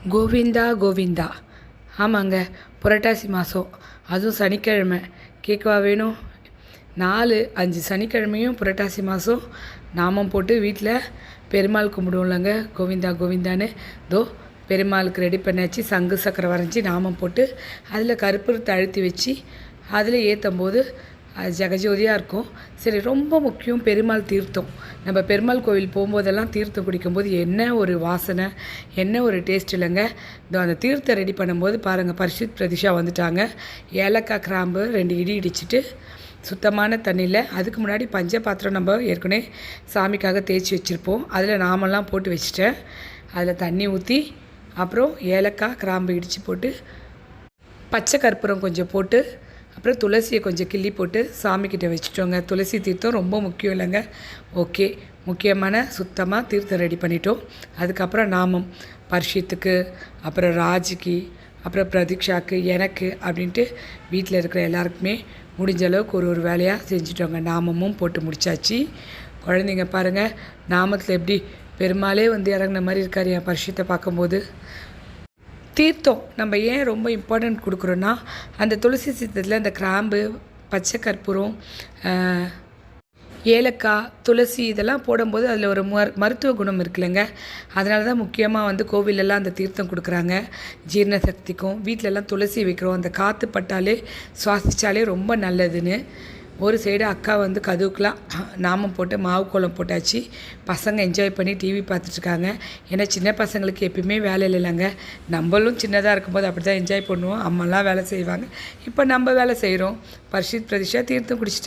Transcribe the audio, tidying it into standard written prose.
கோவிந்தா கோவிந்தா. ஆமாங்க, புரட்டாசி மாதம், அதுவும் சனிக்கிழமை. கேட்கவா வேணும்? 4, 5 சனிக்கிழமையும் புரட்டாசி மாதம் நாமம் போட்டு வீட்டில் பெருமாள் கும்பிடுவோம்லங்க. கோவிந்தா கோவிந்தான்னு. பெருமாளுக்கு ரெடி பண்ணியாச்சு. சங்கு சக்கரை வரைஞ்சி நாமம் போட்டு அதில் கற்பூரத்தை அழுத்தி வச்சு அதில் ஏற்றும் போது அது ஜெகஜோதியாக இருக்கும். சரி, ரொம்ப முக்கியம் பெருமாள் தீர்த்தம். நம்ம பெருமாள் கோவில் போகும்போதெல்லாம் தீர்த்தம் குடிக்கும்போது என்ன ஒரு வாசனை, என்ன ஒரு டேஸ்ட் இல்லைங்க. அந்த தீர்த்தம் ரெடி பண்ணும்போது பாருங்கள், பரிசுத் பிரதிஷா வந்துட்டாங்க. ஏலக்காய், கிராம்பு 2 இடி இடிச்சிட்டு சுத்தமான தண்ணியில், அதுக்கு முன்னாடி பஞ்ச பாத்திரம் நம்ம ஏற்கனவே சாமிக்காக தேய்ச்சி வச்சுருப்போம், அதில் நாமெல்லாம் போட்டு வச்சுட்டேன். அதில் தண்ணி ஊற்றி அப்புறம் ஏலக்காய், கிராம்பு இடித்து போட்டு பச்சை கற்பூரம் கொஞ்சம் போட்டு அப்புறம் துளசியை கொஞ்சம் கிள்ளி போட்டு சாமிக்கிட்ட வச்சுட்டோங்க. துளசி தீர்த்தம் ரொம்ப முக்கியம் இல்லைங்க. ஓகே, முக்கியமான சுத்தமாக தீர்த்தம் ரெடி பண்ணிட்டோம். அதுக்கப்புறம் நாமம் பரிஷத்துக்கு, அப்புறம் ராஜிக்கு, அப்புறம் பிரதீக்ஷாவுக்கு, எனக்கு அப்படின்ட்டு வீட்டில் இருக்கிற எல்லாருக்குமே முடிஞ்ச அளவுக்கு ஒரு வேலையாக செஞ்சுட்டோங்க. நாமமும் போட்டு முடித்தாச்சு. குழந்தைங்க பாருங்கள், நாமத்தில் எப்படி பெருமாளே வந்து இறங்கின மாதிரி இருக்கார் என் பரிஷத்தை பார்க்கும்போது. தீர்த்தம் நம்ம ஏன் ரொம்ப இம்பார்ட்டன்ட் கொடுக்குறோன்னா, அந்த துளசி தீர்த்தத்தில் அந்த கிராம்பு, பச்சை கற்பூரம், ஏலக்காய், துளசி இதெல்லாம் போடும்போது அதில் ஒரு மருத்துவ குணம் இருக்குல்லங்க. அதனால தான் முக்கியமாக வந்து கோவிலெல்லாம் அந்த தீர்த்தம் கொடுக்குறாங்க. ஜீரண சக்திக்கும். வீட்டிலலாம் துளசி வைக்கிறோம், அந்த காற்று பட்டாலே சுவாசித்தாலே ரொம்ப நல்லதுன்னு. ஒரு சைடு அக்கா வந்து கதுவுக்கெலாம் நாமம் போட்டு மாவு கோலம் போட்டாச்சு. பசங்க என்ஜாய் பண்ணி டிவி பார்த்துட்ருக்காங்க. ஏன்னா சின்ன பசங்களுக்கு எப்பயுமே வேலை இல்லைங்க. நம்மளும் சின்னதாக இருக்கும்போது அப்படி தான் என்ஜாய் பண்ணுவோம். அம்மாலாம் வேலை செய்வாங்க, இப்போ நம்ம வேலை செய்கிறோம். பரிஷத் பிரதிஷா தீர்த்தம் குடிச்சிட்டு